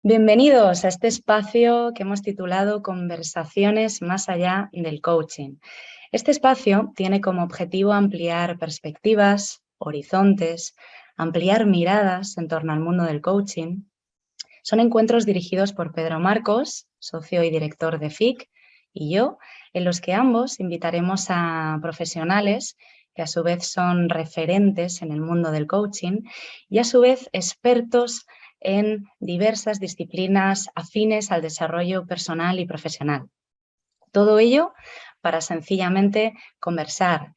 Bienvenidos a este espacio que hemos titulado Conversaciones más allá del coaching. Este espacio tiene como objetivo ampliar perspectivas, horizontes, ampliar miradas en torno al mundo del coaching. Son encuentros dirigidos por Pedro Marcos, socio y director de FIC, y yo, en los que ambos invitaremos a profesionales que a su vez son referentes en el mundo del coaching y a su vez expertos en diversas disciplinas afines al desarrollo personal y profesional. Todo ello para sencillamente conversar,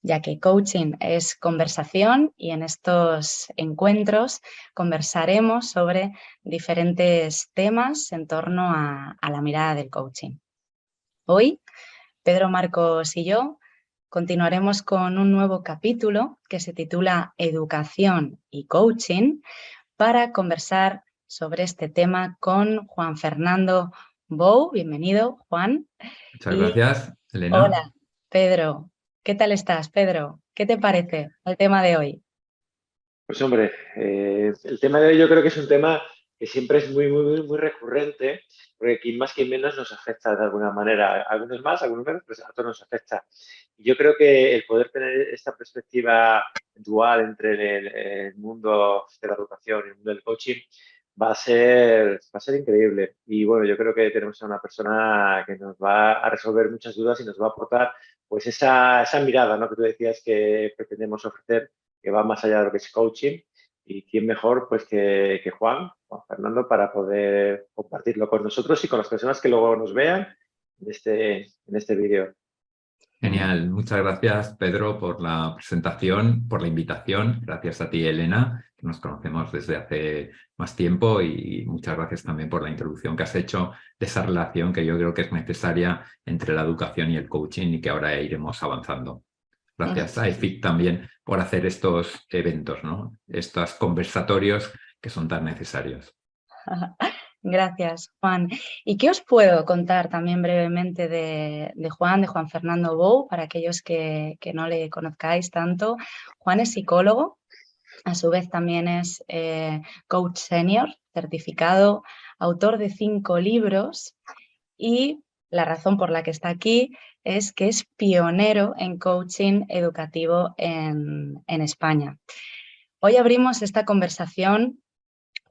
ya que coaching es conversación y en estos encuentros conversaremos sobre diferentes temas en torno a la mirada del coaching. Hoy, Pedro Marcos y yo continuaremos con un nuevo capítulo que se titula Educación y Coaching para conversar sobre este tema con Juan Fernando Bou. Bienvenido, Juan. Muchas Y gracias, Elena. hola, Pedro. ¿Qué tal estás, Pedro? ¿Qué te parece el tema de hoy? Pues hombre, el tema de hoy yo creo que es un tema que siempre es muy recurrente, porque quien más, quien menos nos afecta de alguna manera. Algunos más, algunos menos, pero a todos nos afecta. Y yo creo que el poder tener esta perspectiva dual entre el mundo de la educación y el mundo del coaching va a ser increíble. Y bueno, yo creo que tenemos a una persona que nos va a resolver muchas dudas y nos va a aportar pues esa mirada, ¿no?, que tú decías que pretendemos ofrecer, que va más allá de lo que es coaching. Y quién mejor pues que Juan Fernando para poder compartirlo con nosotros y con las personas que luego nos vean en este vídeo. Genial. Muchas gracias, Pedro, por la presentación, por la invitación. Gracias a ti, Elena, que nos conocemos desde hace más tiempo, y muchas gracias también por la introducción que has hecho de esa relación que yo creo que es necesaria entre la educación y el coaching y que ahora iremos avanzando. Gracias a EFIC también por hacer estos eventos, ¿no? Estos conversatorios que son tan necesarios. Gracias, Juan. ¿Y qué os puedo contar también brevemente de Juan Fernando Bou, para aquellos que no le conozcáis tanto? Juan es psicólogo, a su vez también es coach senior, certificado, autor de 5 libros, y la razón por la que está aquí es que es pionero en coaching educativo en España. Hoy abrimos esta conversación,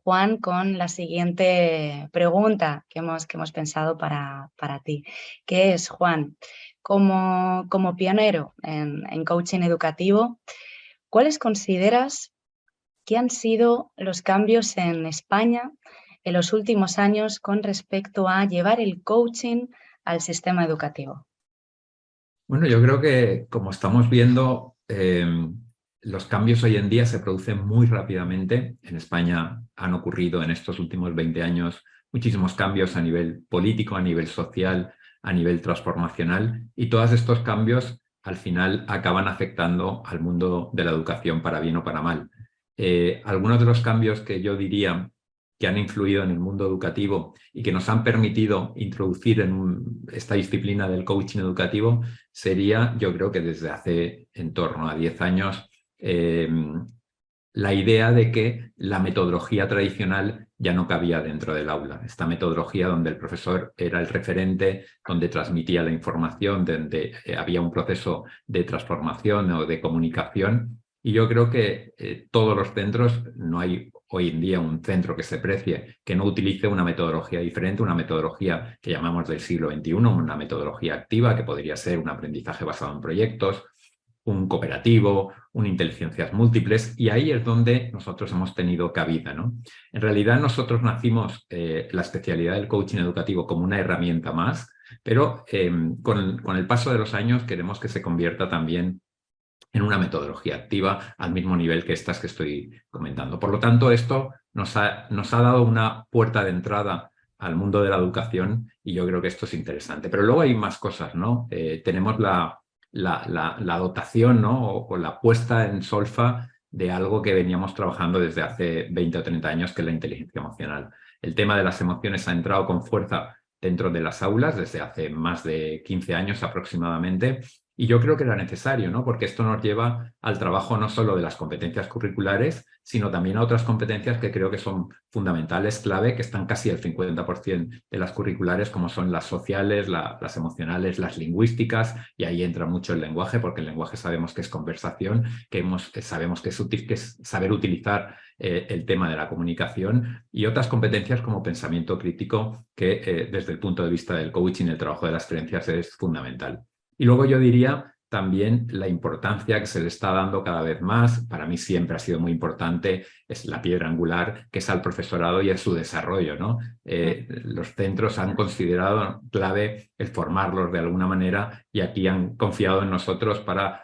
Juan, con la siguiente pregunta que hemos pensado para ti, que es, Juan, como pionero en coaching educativo, ¿cuáles consideras que han sido los cambios en España en los últimos años con respecto a llevar el coaching al sistema educativo? Bueno, yo creo que, como estamos viendo, los cambios hoy en día se producen muy rápidamente. En España han ocurrido en estos últimos 20 años muchísimos cambios a nivel político, a nivel social, a nivel transformacional, y todos estos cambios al final acaban afectando al mundo de la educación para bien o para mal. Algunos de los cambios que yo diría que han influido en el mundo educativo y que nos han permitido introducir en esta disciplina del coaching educativo sería, yo creo que desde hace en torno a 10 años, la idea de que la metodología tradicional ya no cabía dentro del aula. Esta metodología donde el profesor era el referente, donde transmitía la información, donde había un proceso de transformación o de comunicación. Y yo creo que todos los centros, no hay hoy en día un centro que se precie que no utilice una metodología diferente, una metodología que llamamos del siglo XXI, una metodología activa, que podría ser un aprendizaje basado en proyectos, un cooperativo, una inteligencias múltiples, y ahí es donde nosotros hemos tenido cabida, ¿no? En realidad nosotros nacimos la especialidad del coaching educativo como una herramienta más, pero con el paso de los años queremos que se convierta también en una metodología activa al mismo nivel que estas que estoy comentando. Por lo tanto, esto nos ha dado una puerta de entrada al mundo de la educación, y yo creo que esto es interesante. Pero luego hay más cosas, ¿no? Tenemos la dotación, ¿no?, o la puesta en solfa de algo que veníamos trabajando desde hace 20 o 30 años, que es la inteligencia emocional. El tema de las emociones ha entrado con fuerza dentro de las aulas desde hace más de 15 años aproximadamente, Y yo creo que era necesario, ¿no? Porque esto nos lleva al trabajo no solo de las competencias curriculares, sino también a otras competencias que creo que son fundamentales, clave, que están casi al 50% de las curriculares, como son las sociales, las emocionales, las lingüísticas, y ahí entra mucho el lenguaje, porque el lenguaje sabemos que es conversación, sabemos que es saber utilizar el tema de la comunicación, y otras competencias como pensamiento crítico, que desde el punto de vista del coaching, el trabajo de las creencias es fundamental. Y luego yo diría también la importancia que se le está dando cada vez más, para mí siempre ha sido muy importante, es la piedra angular, que es al profesorado y a su desarrollo, ¿no? Los centros han considerado clave el formarlos de alguna manera y aquí han confiado en nosotros para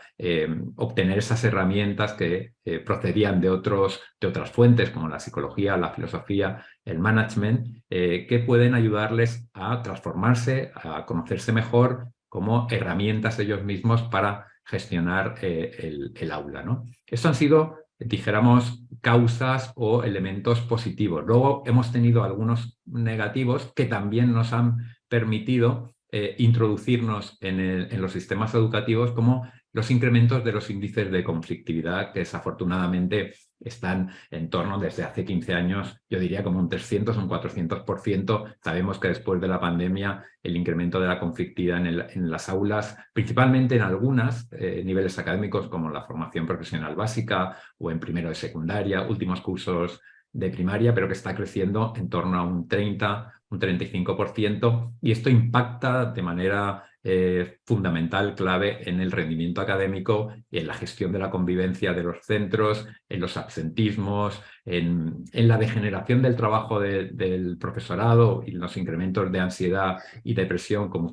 obtener esas herramientas que procedían de otras fuentes, como la psicología, la filosofía, el management, que pueden ayudarles a transformarse, a conocerse mejor, como herramientas ellos mismos para gestionar el aula, ¿no? Esto han sido, dijéramos, causas o elementos positivos. Luego hemos tenido algunos negativos que también nos han permitido introducirnos en los sistemas educativos, como los incrementos de los índices de conflictividad, que desafortunadamente están en torno, desde hace 15 años, yo diría como un 300 o un 400%. Sabemos que después de la pandemia el incremento de la conflictividad en las aulas, principalmente en algunos niveles académicos como la formación profesional básica o en primero de secundaria, últimos cursos de primaria, pero que está creciendo en torno a un 30, un 35%, y esto impacta de manera fundamental, clave, en el rendimiento académico y en la gestión de la convivencia de los centros, en los absentismos, en la degeneración del trabajo del profesorado y los incrementos de ansiedad y depresión con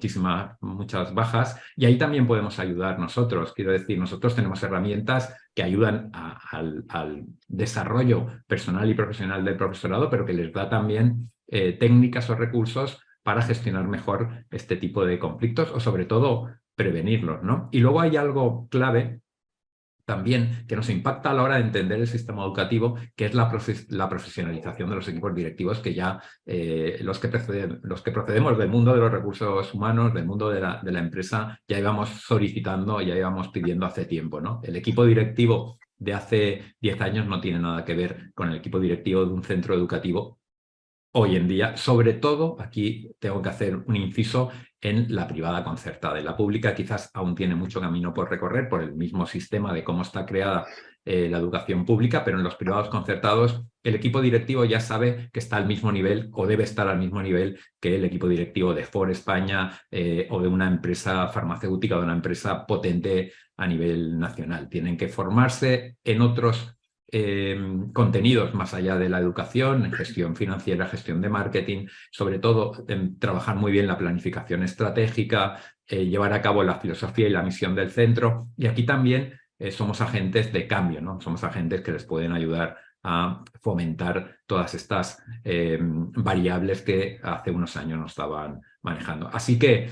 muchas bajas. Y ahí también podemos ayudar nosotros. Quiero decir, nosotros tenemos herramientas que ayudan al desarrollo personal y profesional del profesorado, pero que les da también técnicas o recursos para gestionar mejor este tipo de conflictos o, sobre todo, prevenirlos, ¿no? Y luego hay algo clave también que nos impacta a la hora de entender el sistema educativo, que es la profesionalización de los equipos directivos, que ya los que procedemos del mundo de los recursos humanos, del mundo de la empresa, ya íbamos solicitando, ya íbamos pidiendo hace tiempo, ¿no? El equipo directivo de hace 10 años no tiene nada que ver con el equipo directivo de un centro educativo hoy en día. Sobre todo, aquí tengo que hacer un inciso en la privada concertada. En la pública quizás aún tiene mucho camino por recorrer por el mismo sistema de cómo está creada la educación pública, pero en los privados concertados el equipo directivo ya sabe que está al mismo nivel o debe estar al mismo nivel que el equipo directivo de Ford España o de una empresa farmacéutica o de una empresa potente a nivel nacional. Tienen que formarse en otros contenidos más allá de la educación, en gestión financiera, gestión de marketing, sobre todo en trabajar muy bien la planificación estratégica, llevar a cabo la filosofía y la misión del centro. Y aquí también somos agentes de cambio, ¿no? Somos agentes que les pueden ayudar a fomentar todas estas variables que hace unos años no estaban manejando. Así que,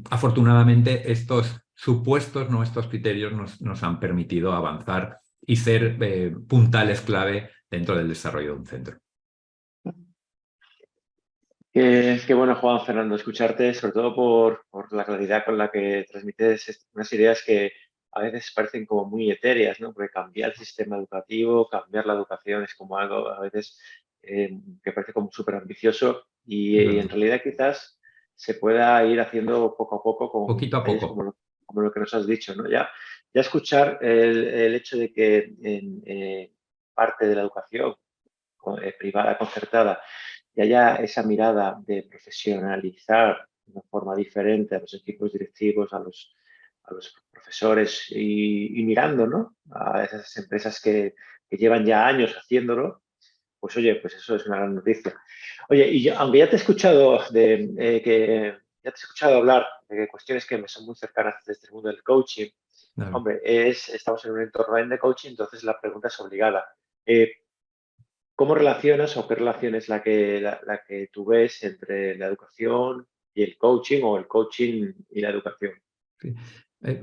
afortunadamente, estos supuestos, ¿no?, estos criterios nos han permitido avanzar y ser puntales clave dentro del desarrollo de un centro. Qué bueno, Juan Fernando, escucharte, sobre todo por la claridad con la que transmites unas ideas que a veces parecen como muy etéreas, ¿no? Porque cambiar el sistema educativo, cambiar la educación es como algo a veces que parece como súper ambicioso y en realidad quizás se pueda ir haciendo poco a poco con Poquito a detalles poco. como lo que nos has dicho, ¿no? Ya escuchar el hecho de que en parte de la educación privada concertada y haya esa mirada de profesionalizar de una forma diferente a los equipos directivos, a los profesores y mirando, ¿no?, a esas empresas que llevan ya años haciéndolo, pues oye, pues eso es una gran noticia. Oye, y yo, aunque ya te he escuchado hablar de cuestiones que me son muy cercanas desde el mundo del coaching, Claro. hombre, estamos en un entorno de coaching, entonces la pregunta es obligada. ¿Cómo relacionas o qué relación es la que tú ves entre la educación y el coaching o el coaching y la educación? Sí.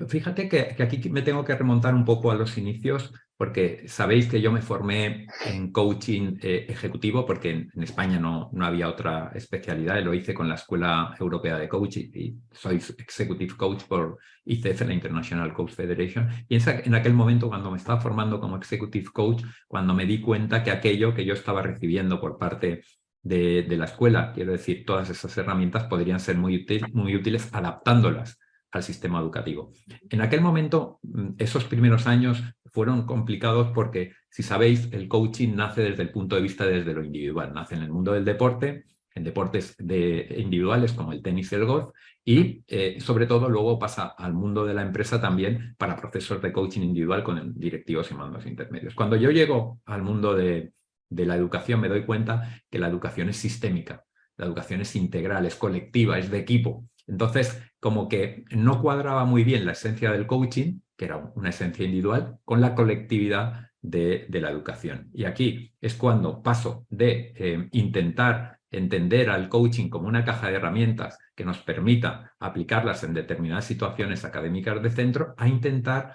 Fíjate que aquí me tengo que remontar un poco a los inicios, porque sabéis que yo me formé en coaching ejecutivo porque en España no había otra especialidad, lo hice con la Escuela Europea de Coaching y soy Executive Coach por ICF, la International Coach Federation, y en aquel momento cuando me estaba formando como Executive Coach, cuando me di cuenta que aquello que yo estaba recibiendo por parte de la escuela, quiero decir, todas esas herramientas podrían ser muy útiles adaptándolas al sistema educativo. En aquel momento, esos primeros años fueron complicados porque, si sabéis, el coaching nace desde el punto de vista desde lo individual. Nace en el mundo del deporte, en deportes individuales como el tenis y el golf, y sobre todo luego pasa al mundo de la empresa también para procesos de coaching individual con directivos y mandos intermedios. Cuando yo llego al mundo de la educación me doy cuenta que la educación es sistémica, la educación es integral, es colectiva, es de equipo. Entonces, como que no cuadraba muy bien la esencia del coaching, que era una esencia individual, con la colectividad de la educación. Y aquí es cuando paso de intentar entender al coaching como una caja de herramientas que nos permita aplicarlas en determinadas situaciones académicas de centro, a intentar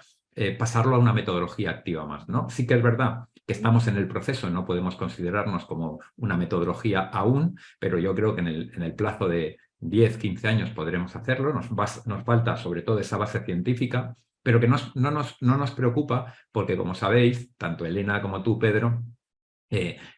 pasarlo a una metodología activa más, ¿no? Sí que es verdad que estamos en el proceso, no podemos considerarnos como una metodología aún, pero yo creo que en el plazo de 10, 15 años podremos hacerlo, nos falta sobre todo esa base científica, pero que no nos preocupa porque, como sabéis, tanto Elena como tú, Pedro,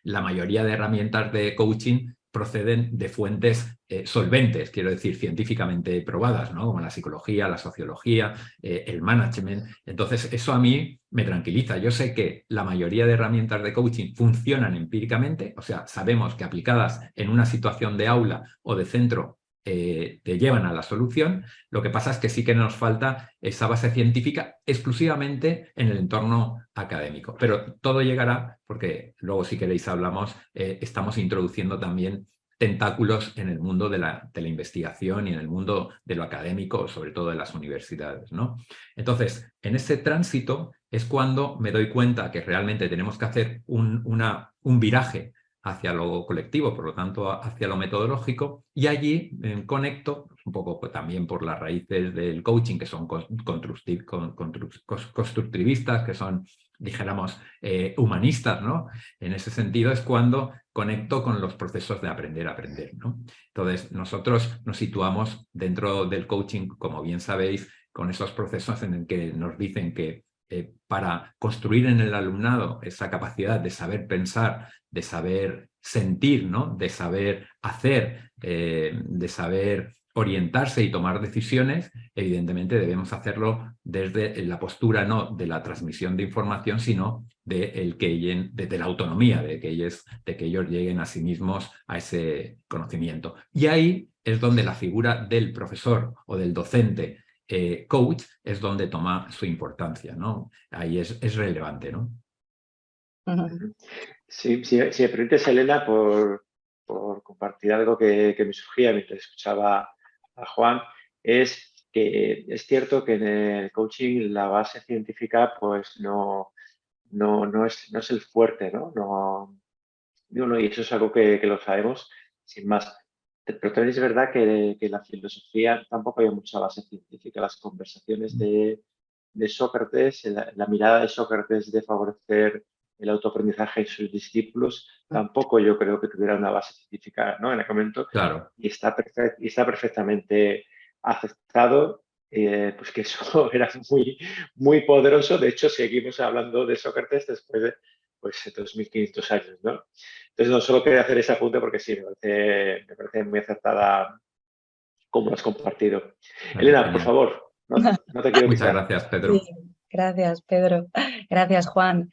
la mayoría de herramientas de coaching proceden de fuentes solventes, quiero decir, científicamente probadas, ¿no? Como la psicología, la sociología, el management. Entonces, eso a mí me tranquiliza. Yo sé que la mayoría de herramientas de coaching funcionan empíricamente, o sea, sabemos que aplicadas en una situación de aula o de centro te llevan a la solución. Lo que pasa es que sí que nos falta esa base científica exclusivamente en el entorno académico. Pero todo llegará porque luego, si queréis, hablamos, estamos introduciendo también tentáculos en el mundo de la investigación y en el mundo de lo académico, sobre todo de las universidades, ¿no? Entonces, en ese tránsito es cuando me doy cuenta que realmente tenemos que hacer un viraje hacia lo colectivo, por lo tanto hacia lo metodológico, y allí conecto un poco también por las raíces del coaching, que son constructivistas, que son, dijéramos, humanistas, ¿no? En ese sentido es cuando conecto con los procesos de aprender a aprender, ¿no? Entonces, nosotros nos situamos dentro del coaching, como bien sabéis, con esos procesos en el que nos dicen que para construir en el alumnado esa capacidad de saber pensar, de saber sentir, ¿no? De saber hacer, de saber orientarse y tomar decisiones, evidentemente debemos hacerlo desde la postura no de la transmisión de información, sino de la autonomía, de que ellos lleguen a sí mismos a ese conocimiento. Y ahí es donde la figura del profesor o del docente coach es donde toma su importancia, ¿no? Ahí es relevante, ¿no? Sí, si me permites, Elena, por compartir algo que me surgía mientras escuchaba a Juan, es que es cierto que en el coaching la base científica pues no es el fuerte, ¿no? Y eso es algo que lo sabemos sin más. Pero también es verdad que la filosofía tampoco hay mucha base científica. Las conversaciones de Sócrates, la mirada de Sócrates de favorecer el autoaprendizaje en sus discípulos, tampoco yo creo que tuviera una base científica, ¿no? En aquel momento, Claro. y está perfectamente aceptado, pues que eso era muy, muy poderoso. De hecho, seguimos hablando de Sócrates después de pues 2.500 años, ¿no? Entonces, no solo quería hacer ese apunte porque sí, me parece muy acertada como lo has compartido. Bueno, Elena, por genial. favor, no te quiero Muchas quitar. gracias, Pedro. Sí, gracias, Pedro. Gracias, Juan.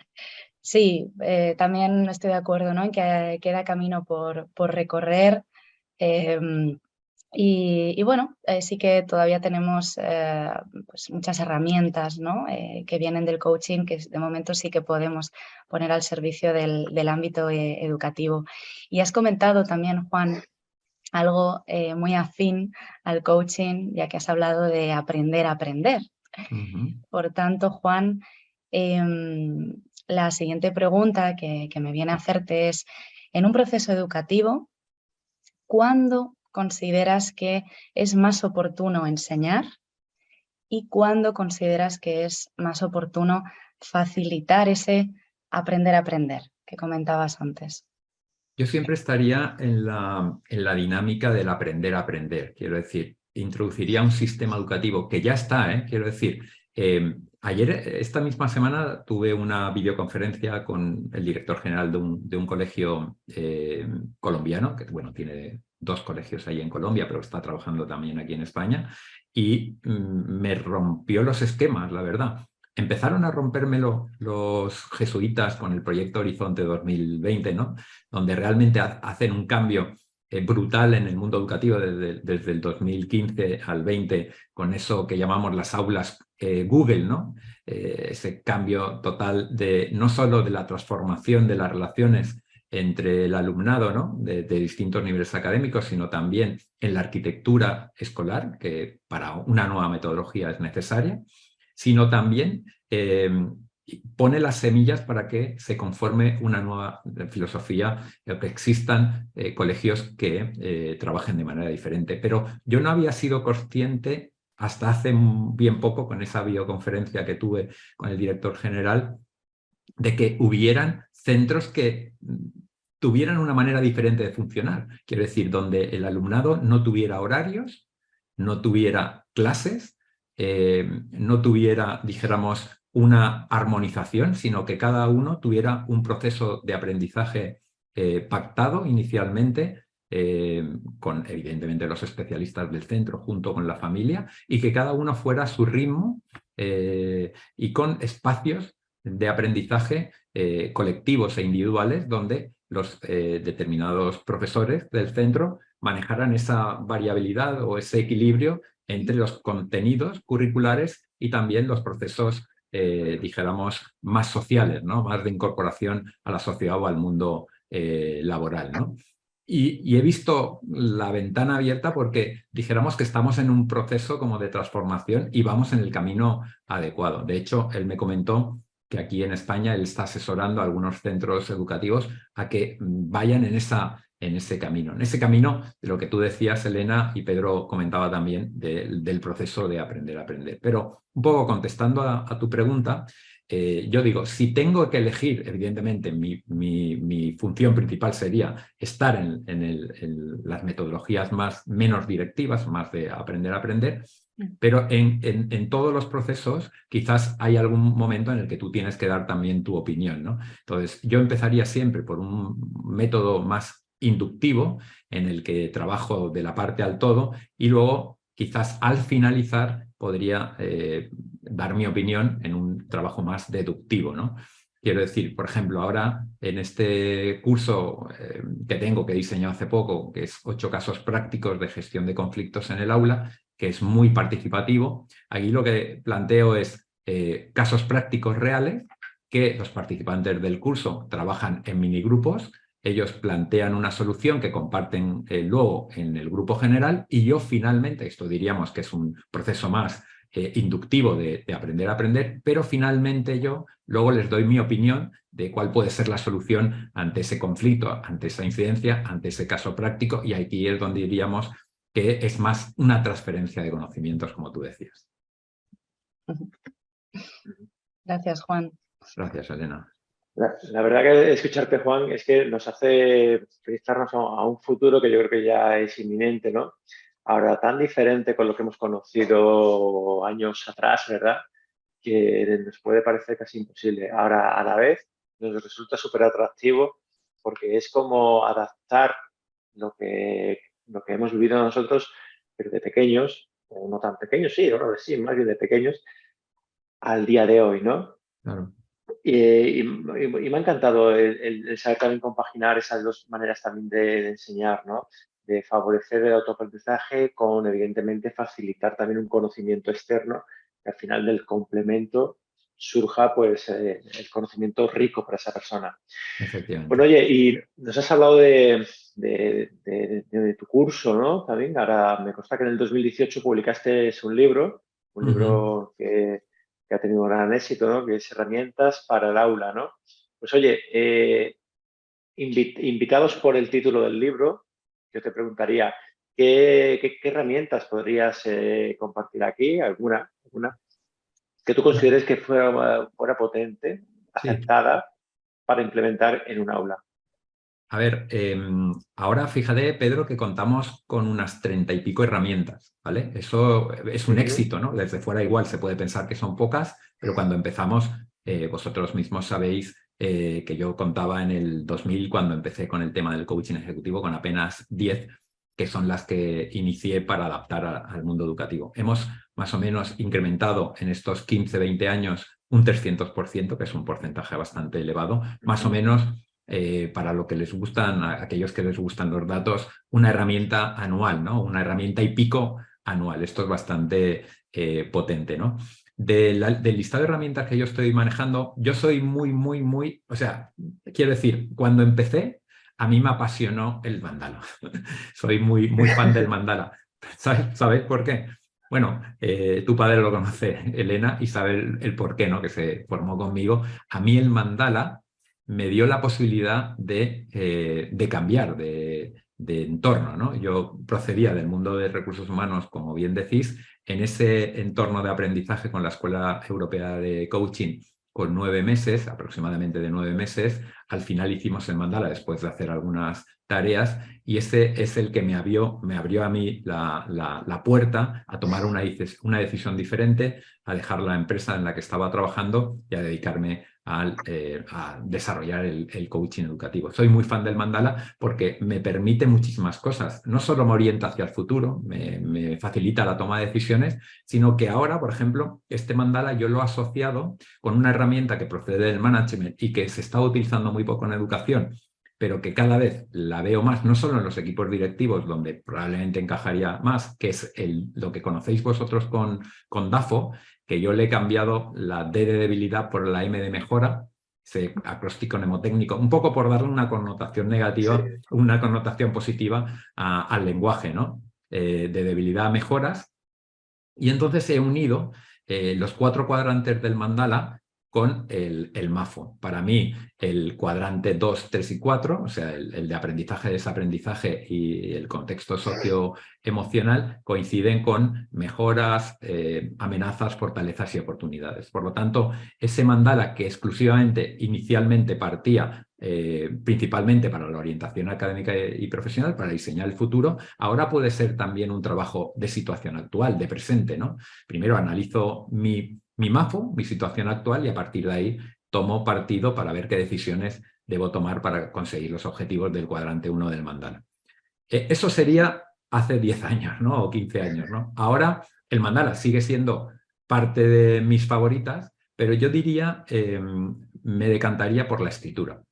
Sí, también estoy de acuerdo, ¿no? En que queda camino por recorrer. Y bueno, sí que todavía tenemos pues muchas herramientas, ¿no? Que vienen del coaching, que de momento sí que podemos poner al servicio del ámbito educativo. Y has comentado también, Juan, algo muy afín al coaching, ya que has hablado de aprender a aprender. Por tanto, Juan, la siguiente pregunta que me viene a hacerte es, en un proceso educativo, ¿cuándo consideras que es más oportuno enseñar y cuándo consideras que es más oportuno facilitar ese aprender a aprender que comentabas antes? Yo siempre estaría en la dinámica del aprender a aprender. Quiero decir, introduciría un sistema educativo que ya está, quiero decir, ayer, esta misma semana, tuve una videoconferencia con el director general de un colegio colombiano, que bueno, tiene 2 colegios ahí en Colombia, pero está trabajando también aquí en España, y me rompió los esquemas, la verdad. Empezaron a romperme los jesuitas con el proyecto Horizonte 2020, ¿no? Donde realmente hacen un cambio brutal en el mundo educativo desde el 2015 al 20, con eso que llamamos las aulas Google, ¿no? Ese cambio total no solo de la transformación de las relaciones entre el alumnado, ¿no? de distintos niveles académicos, sino también en la arquitectura escolar, que para una nueva metodología es necesaria, sino también pone las semillas para que se conforme una nueva filosofía, que existan colegios que trabajen de manera diferente. Pero yo no había sido consciente hasta hace bien poco, con esa videoconferencia que tuve con el director general, de que hubieran centros que tuvieran una manera diferente de funcionar. Quiero decir, donde el alumnado no tuviera horarios, no tuviera clases, no tuviera, dijéramos, una armonización, sino que cada uno tuviera un proceso de aprendizaje pactado inicialmente, con evidentemente los especialistas del centro junto con la familia, y que cada uno fuera a su ritmo y con espacios de aprendizaje colectivos e individuales donde los determinados profesores del centro manejaran esa variabilidad o ese equilibrio entre los contenidos curriculares y también los procesos, dijéramos, más sociales, ¿no? Más de incorporación a la sociedad o al mundo laboral, ¿no? Y he visto la ventana abierta porque dijéramos que estamos en un proceso como de transformación y vamos en el camino adecuado. De hecho, él me comentó que aquí en España él está asesorando a algunos centros educativos a que vayan en ese camino. En ese camino de lo que tú decías, Elena, y Pedro comentaba también del proceso de aprender a aprender. Pero un poco contestando a tu pregunta, yo digo, si tengo que elegir, evidentemente mi función principal sería estar en las metodologías menos directivas, más de aprender a aprender, pero en todos los procesos quizás hay algún momento en el que tú tienes que dar también tu opinión, ¿no? Entonces, yo empezaría siempre por un método más inductivo, en el que trabajo de la parte al todo, y luego quizás al finalizar podría dar mi opinión en un trabajo más deductivo, ¿no? Quiero decir, por ejemplo, ahora en este curso que tengo, que he diseñado hace poco, que es 8 casos prácticos de gestión de conflictos en el aula, que es muy participativo, aquí lo que planteo es casos prácticos reales que los participantes del curso trabajan en minigrupos. Ellos plantean una solución que comparten luego en el grupo general, y yo finalmente, esto diríamos que es un proceso más inductivo de aprender a aprender, pero finalmente yo luego les doy mi opinión de cuál puede ser la solución ante ese conflicto, ante esa incidencia, ante ese caso práctico, y aquí es donde diríamos que es más una transferencia de conocimientos, como tú decías. Gracias, Juan. Gracias, Elena. La verdad que escucharte, Juan, es que nos hace proyectarnos a un futuro que yo creo que ya es inminente, ¿no? Ahora, tan diferente con lo que hemos conocido años atrás, ¿verdad? Que nos puede parecer casi imposible. Ahora, a la vez, nos resulta súper atractivo porque es como adaptar lo que hemos vivido nosotros, pero de pequeños, o no tan pequeños, sí, ahora sí, más bien de pequeños, al día de hoy, ¿no? Claro. Y me ha encantado el saber también compaginar esas 2 maneras también de enseñar, ¿no? De favorecer el autoaprendizaje con, evidentemente, facilitar también un conocimiento externo, que al final del complemento surja pues el conocimiento rico para esa persona. Efectivamente. Bueno, oye, y nos has hablado de tu curso, ¿no? También, ahora me consta que en el 2018 publicaste un libro que ha tenido un gran éxito, ¿no? Que es Herramientas para el aula, ¿no? Pues oye, invitados por el título del libro, yo te preguntaría, ¿qué herramientas podrías compartir aquí? ¿Alguna? que tú consideres que fuera potente, Sí. acertada para implementar en un aula. A ver, ahora fíjate, Pedro, que contamos con unas 30 y pico herramientas, ¿vale? Eso es un éxito, ¿no? Desde fuera igual se puede pensar que son pocas, pero cuando empezamos, vosotros mismos sabéis que yo contaba en el 2000, cuando empecé con el tema del coaching ejecutivo, con apenas 10, que son las que inicié para adaptar al mundo educativo. Hemos más o menos incrementado en estos 15, 20 años un 300%, que es un porcentaje bastante elevado, más o menos. Para lo que les gustan, a aquellos que les gustan los datos, una herramienta anual, ¿no? Una herramienta y pico anual. Esto es bastante potente, ¿no? Del listado de herramientas que yo estoy manejando, yo soy muy, o sea, quiero decir, cuando empecé, a mí me apasionó el mandala. Soy muy fan del mandala. ¿Sabes por qué? Bueno, tu padre lo conoce, Elena, y sabe el por qué, ¿no? Que se formó conmigo. A mí el mandala me dio la posibilidad de cambiar de entorno, ¿no? Yo procedía del mundo de recursos humanos, como bien decís, en ese entorno de aprendizaje con la Escuela Europea de Coaching, con 9 meses, aproximadamente de 9 meses. Al final hicimos el mandala después de hacer algunas tareas y ese es el que me abrió a mí la puerta a tomar una decisión diferente, a dejar la empresa en la que estaba trabajando y a dedicarme a desarrollar el coaching educativo. Soy muy fan del mandala porque me permite muchísimas cosas. No solo me orienta hacia el futuro, me facilita la toma de decisiones, sino que ahora, por ejemplo, este mandala yo lo he asociado con una herramienta que procede del management y que se está utilizando muy poco en educación, pero que cada vez la veo más, no solo en los equipos directivos, donde probablemente encajaría más, que es lo que conocéis vosotros con DAFO, que yo le he cambiado la D de debilidad por la M de mejora, ese acróstico mnemotécnico, un poco por darle una connotación negativa, sí, una connotación positiva al lenguaje, ¿no? De debilidad a mejoras. Y entonces he unido los 4 cuadrantes del mandala con el MAFO. Para mí, el cuadrante 2, 3 y 4, o sea, el de aprendizaje, desaprendizaje y el contexto socioemocional, coinciden con mejoras, amenazas, fortalezas y oportunidades. Por lo tanto, ese mandala que exclusivamente, inicialmente partía principalmente para la orientación académica y profesional, para diseñar el futuro, ahora puede ser también un trabajo de situación actual, de presente, ¿no? Primero analizo mi MAFO, mi situación actual, y a partir de ahí tomo partido para ver qué decisiones debo tomar para conseguir los objetivos del cuadrante 1 del mandala. Eso sería hace 10 años, ¿no? O 15 años, ¿no? Ahora el mandala sigue siendo parte de mis favoritas, pero yo diría, me decantaría por la escritura.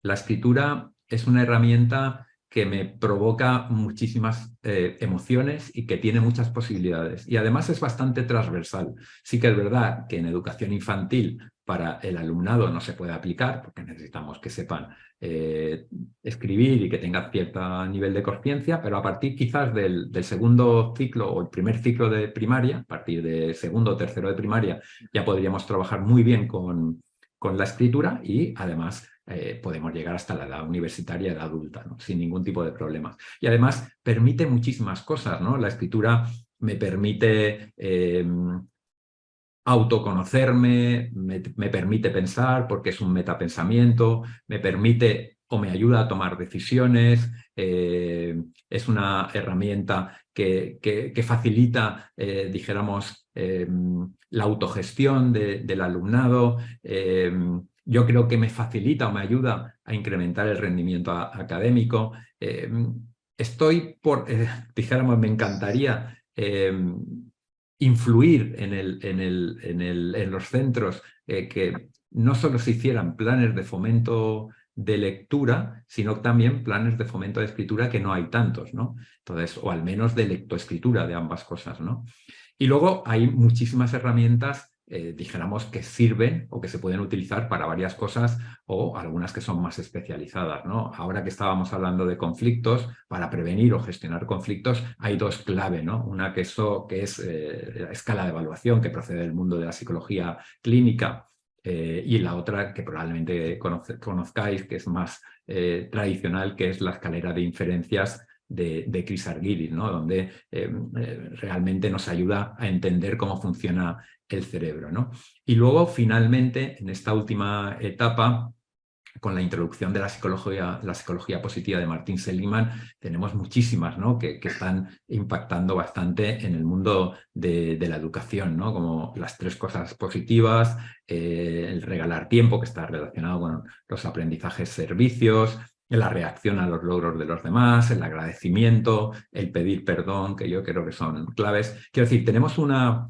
La escritura es una herramienta que me provoca muchísimas emociones y que tiene muchas posibilidades. Y además es bastante transversal. Sí que es verdad que en educación infantil para el alumnado no se puede aplicar, porque necesitamos que sepan escribir y que tengan cierto nivel de conciencia, pero a partir quizás del segundo ciclo o el primer ciclo de primaria, a partir de segundo o tercero de primaria, ya podríamos trabajar muy bien con la escritura y además podemos llegar hasta la edad universitaria, edad adulta, ¿no? Sin ningún tipo de problemas. Y además permite muchísimas cosas, ¿no? La escritura me permite autoconocerme, me permite pensar porque es un metapensamiento, me permite o me ayuda a tomar decisiones, es una herramienta que facilita, dijéramos, la autogestión del alumnado. Yo creo que me facilita o me ayuda a incrementar el rendimiento académico. Dijéramos, me encantaría influir en los centros, que no solo se hicieran planes de fomento de lectura, sino también planes de fomento de escritura, que no hay tantos, ¿no? Entonces, o al menos de lectoescritura, de ambas cosas, ¿no? Y luego hay muchísimas herramientas, dijéramos, que sirven o que se pueden utilizar para varias cosas, o algunas que son más especializadas, ¿no? Ahora que estábamos hablando de conflictos, para prevenir o gestionar conflictos hay 2 clave, ¿no? Una que es la escala de evaluación, que procede del mundo de la psicología clínica, y la otra que probablemente conozcáis, que es más tradicional, que es la escalera de inferencias de Chris Argyris, ¿no? Donde realmente nos ayuda a entender cómo funciona el cerebro, ¿no? Y luego, finalmente, en esta última etapa, con la introducción de la psicología positiva de Martin Seligman, tenemos muchísimas, ¿no? que están impactando bastante en el mundo de la educación, ¿no? Como las 3 cosas positivas, el regalar tiempo, que está relacionado con los aprendizajes servicios, la reacción a los logros de los demás, el agradecimiento, el pedir perdón, que yo creo que son claves. Quiero decir, tenemos una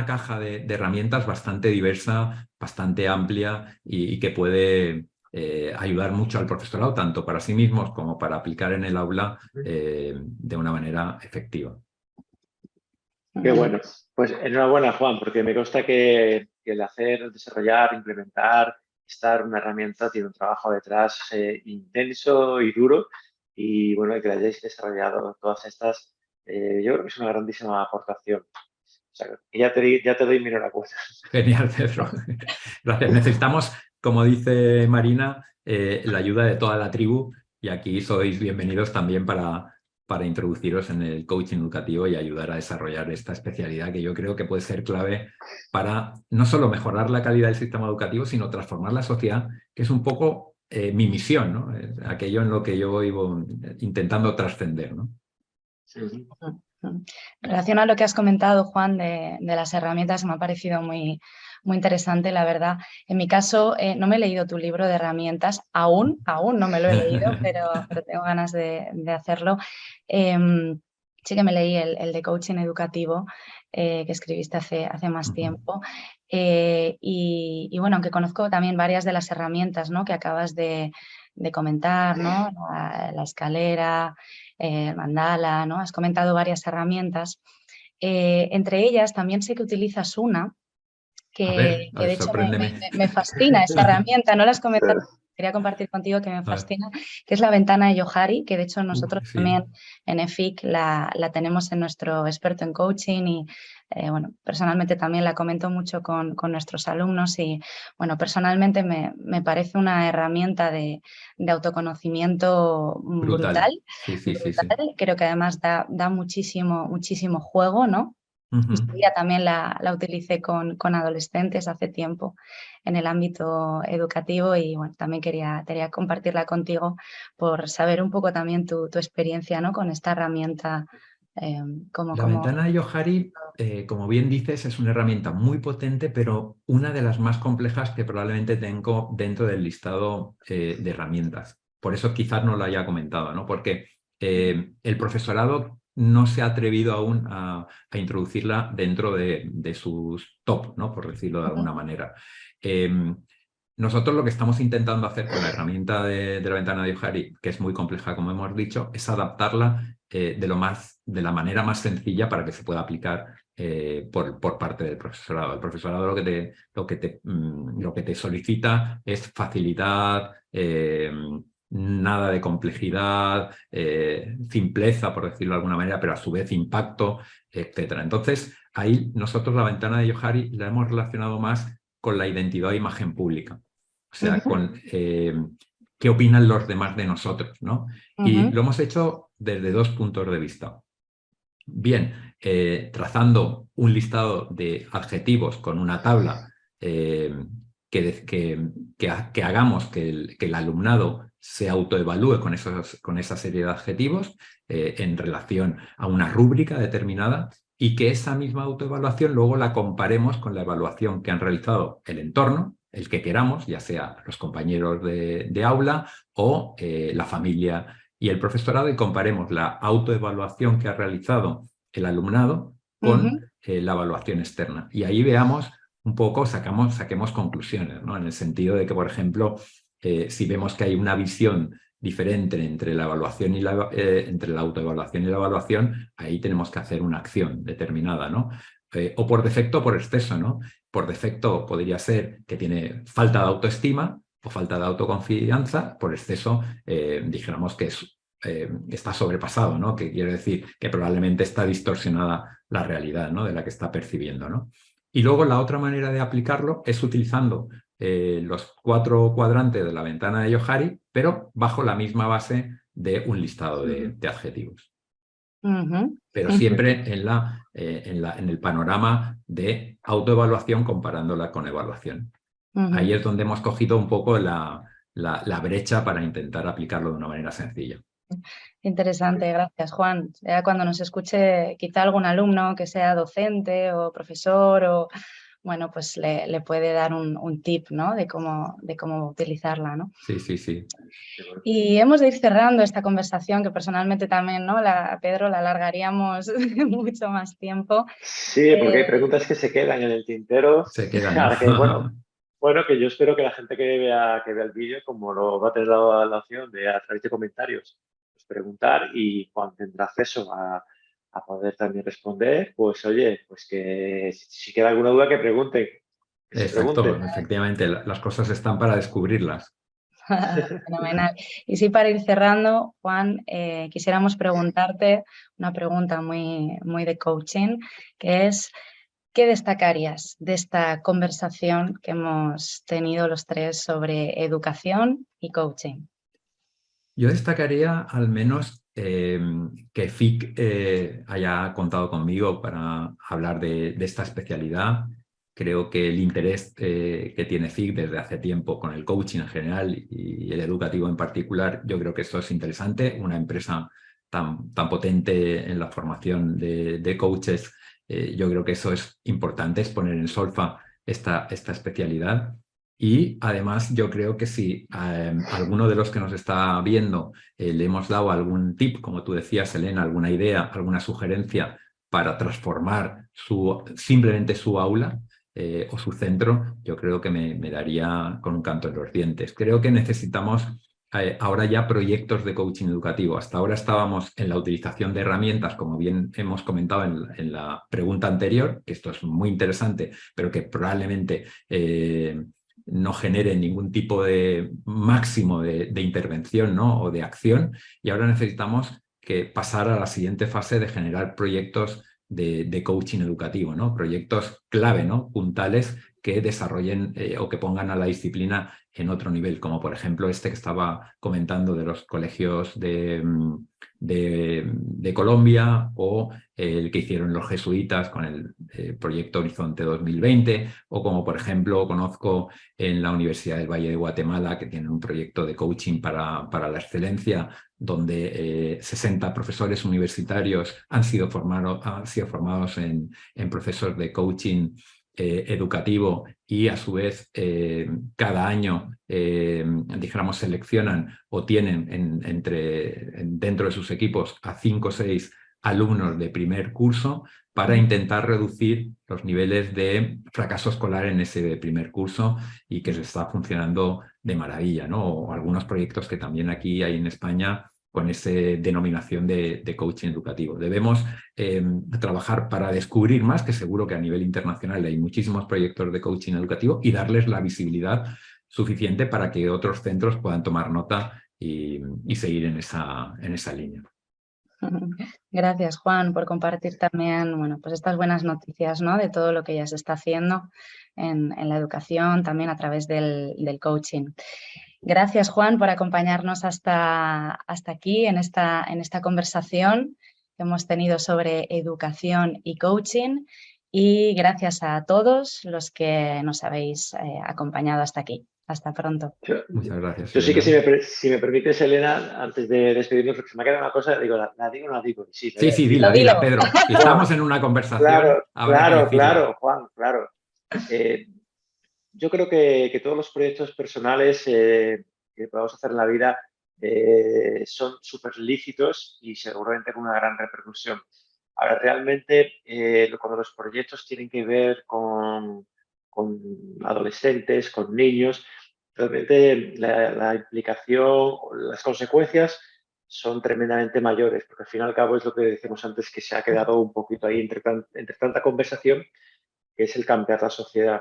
caja de herramientas bastante diversa, bastante amplia y que puede ayudar mucho al profesorado, tanto para sí mismos como para aplicar en el aula de una manera efectiva. Qué bueno. Pues enhorabuena, Juan, porque me consta que el hacer, desarrollar, implementar, estar una herramienta tiene un trabajo detrás intenso y duro. Y bueno, que la hayáis desarrollado todas estas, yo creo que es una grandísima aportación. O sea, ya te doy mi enhorabuena. Genial, Pedro. Gracias. Necesitamos, como dice Marina, la ayuda de toda la tribu y aquí sois bienvenidos también para introduciros en el coaching educativo y ayudar a desarrollar esta especialidad que yo creo que puede ser clave para no solo mejorar la calidad del sistema educativo, sino transformar la sociedad, que es un poco mi misión, ¿no? Aquello en lo que yo iba intentando trascender, ¿no? Sí. En relación a lo que has comentado, Juan, de las herramientas, me ha parecido muy interesante, la verdad. En mi caso, no me he leído tu libro de herramientas, aún no me lo he leído, pero tengo ganas de hacerlo. Sí que me leí el de coaching educativo que escribiste hace más tiempo. Y bueno, aunque conozco también varias de las herramientas, ¿no?, que acabas de comentar, ¿no? La escalera, mandala, ¿no? Has comentado varias herramientas. Entre ellas también sé que utilizas una A ver, de hecho sorpréndeme. me fascina esa herramienta, no la has comentado, quería compartir contigo que me fascina, que es la ventana de Johari, que de hecho nosotros Sí. también en EFIC la tenemos en nuestro experto en coaching y bueno, personalmente también la comento mucho con nuestros alumnos y bueno, personalmente me parece una herramienta de autoconocimiento brutal. Sí. Creo que además da muchísimo juego, ¿no? Ya también la utilicé con adolescentes hace tiempo en el ámbito educativo y bueno, también quería compartirla contigo por saber un poco también tu experiencia, ¿no?, con esta herramienta. La ventana de Johari, como bien dices, es una herramienta muy potente, pero una de las más complejas que probablemente tengo dentro del listado de herramientas. Por eso quizás no lo haya comentado, ¿no? Porque el profesorado no se ha atrevido aún a introducirla dentro de sus top, ¿no?, por decirlo de alguna manera. Nosotros lo que estamos intentando hacer con la herramienta de la ventana de Johari, que es muy compleja, como hemos dicho, es adaptarla de la manera más sencilla para que se pueda aplicar por parte del profesorado. El profesorado lo que te solicita es facilidad, nada de complejidad, simpleza, por decirlo de alguna manera, pero a su vez impacto, etc. Entonces, ahí nosotros la ventana de Johari la hemos relacionado más con la identidad e imagen pública. O sea, con qué opinan los demás de nosotros, ¿no? Y lo hemos hecho desde 2 puntos de vista. Bien, trazando un listado de adjetivos con una tabla que hagamos que el alumnado se autoevalúe con esa serie de adjetivos en relación a una rúbrica determinada y que esa misma autoevaluación luego la comparemos con la evaluación que han realizado el entorno, el que queramos, ya sea los compañeros de aula o la familia y el profesorado, y comparemos la autoevaluación que ha realizado el alumnado con la evaluación externa. Y ahí veamos un poco, saquemos conclusiones, ¿no? En el sentido de que, por ejemplo, si vemos que hay una visión diferente entre la evaluación y entre la autoevaluación y la evaluación, ahí tenemos que hacer una acción determinada, ¿no? O por defecto o por exceso, ¿no? Por defecto podría ser que tiene falta de autoestima o falta de autoconfianza, por exceso dijéramos que está sobrepasado, ¿no? Que quiere decir que probablemente está distorsionada la realidad, ¿no?, de la que está percibiendo, ¿no? Y luego la otra manera de aplicarlo es utilizando los 4 cuadrantes de la ventana de Johari, pero bajo la misma base de un listado de adjetivos. Ujú. Pero siempre en el panorama de autoevaluación comparándola con evaluación. Ahí es donde hemos cogido un poco la brecha para intentar aplicarlo de una manera sencilla. Interesante, gracias, Juan. Ya cuando nos escuche quizá algún alumno que sea docente o profesor o bueno, pues le puede dar un tip, ¿no? de cómo utilizarla, ¿no? Sí, sí, sí. Y hemos de ir cerrando esta conversación que personalmente también, ¿no? Pedro, la alargaríamos mucho más tiempo. Sí, porque hay preguntas que se quedan en el tintero. Se quedan, ¿no? Que, bueno, que yo espero que la gente que vea el vídeo, como lo va a tener la opción de a través de comentarios, pues preguntar, y Juan tendrá acceso a poder también responder, pues oye, pues que si queda alguna duda que pregunten. Que se Exacto, pregunten. efectivamente, las cosas están para descubrirlas. Fenomenal. Y sí, para ir cerrando, Juan, quisiéramos preguntarte una pregunta muy, muy de coaching, que es, ¿qué destacarías de esta conversación que hemos tenido los tres sobre educación y coaching? Yo destacaría al menos que FIC haya contado conmigo para hablar de esta especialidad. Creo que el interés que tiene FIC desde hace tiempo con el coaching en general y el educativo en particular, yo creo que esto es interesante. Una empresa tan potente en la formación de coaches, yo creo que eso es importante, es poner en solfa esta especialidad. Y además yo creo que si a alguno de los que nos está viendo le hemos dado algún tip, como tú decías, Elena, alguna idea, alguna sugerencia para transformar simplemente su aula o su centro, yo creo que me daría con un canto en los dientes. Creo que necesitamos ahora ya proyectos de coaching educativo. Hasta ahora estábamos en la utilización de herramientas, como bien hemos comentado en la pregunta anterior, que esto es muy interesante, pero que probablemente no genere ningún tipo de máximo de intervención, ¿no? o de acción, y ahora necesitamos pasar a la siguiente fase de generar proyectos de coaching educativo, ¿no? Proyectos clave, ¿no? Puntales que desarrollen o que pongan a la disciplina en otro nivel, como por ejemplo este que estaba comentando de los colegios de Colombia, o el que hicieron los jesuitas con el proyecto Horizonte 2020, o como por ejemplo conozco en la Universidad del Valle de Guatemala, que tiene un proyecto de coaching para la excelencia, donde 60 profesores universitarios han sido formados en procesos de coaching educativo, y a su vez cada año, dijéramos, seleccionan o tienen dentro de sus equipos a 5 o 6 alumnos de primer curso para intentar reducir los niveles de fracaso escolar en ese primer curso, y que se está funcionando de maravilla, ¿no? O algunos proyectos que también aquí hay en España con esa denominación de coaching educativo. Debemos trabajar para descubrir más, que seguro que a nivel internacional hay muchísimos proyectos de coaching educativo, y darles la visibilidad suficiente para que otros centros puedan tomar nota y seguir en esa línea. Gracias, Juan, por compartir también, bueno, pues estas buenas noticias, ¿no? de todo lo que ya se está haciendo en la educación, también a través del coaching. Gracias, Juan, por acompañarnos hasta aquí en esta conversación que hemos tenido sobre educación y coaching, y gracias a todos los que nos habéis acompañado hasta aquí. Hasta pronto. Muchas gracias, Yo sí que, Elena. si me permites, Elena, antes de despedirnos, porque se me ha quedado una cosa, digo, ¿la digo o no la digo? Sí, Sí, Dilo. dila, Pedro. Si estamos en una conversación, habrá que decirla. Claro, Juan, claro. Yo creo que todos los proyectos personales que podamos hacer en la vida son súper lícitos y seguramente con una gran repercusión. Ahora, realmente, cuando los proyectos tienen que ver con adolescentes, con niños, realmente la implicación, las consecuencias son tremendamente mayores, porque al fin y al cabo es lo que decíamos antes, que se ha quedado un poquito ahí entre tanta conversación, que es el cambiar la sociedad.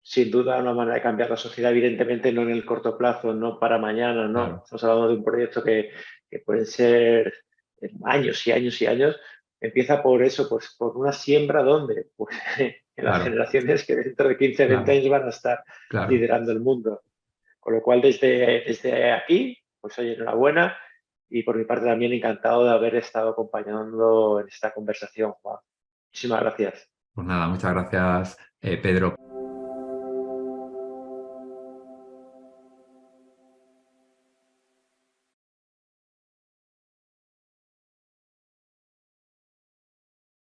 Sin duda, una manera de cambiar la sociedad, evidentemente no en el corto plazo, no para mañana, no. Claro. Estamos hablando de un proyecto que pueden ser años y años y años. Empieza por eso, pues por una siembra, ¿dónde? Pues en las generaciones que dentro de 15, 20 años van a estar liderando el mundo. Con lo cual, desde aquí, pues oye, enhorabuena, Y por mi parte también encantado de haber estado acompañando en esta conversación, Juan. Muchísimas gracias. Pues nada, muchas gracias, Pedro.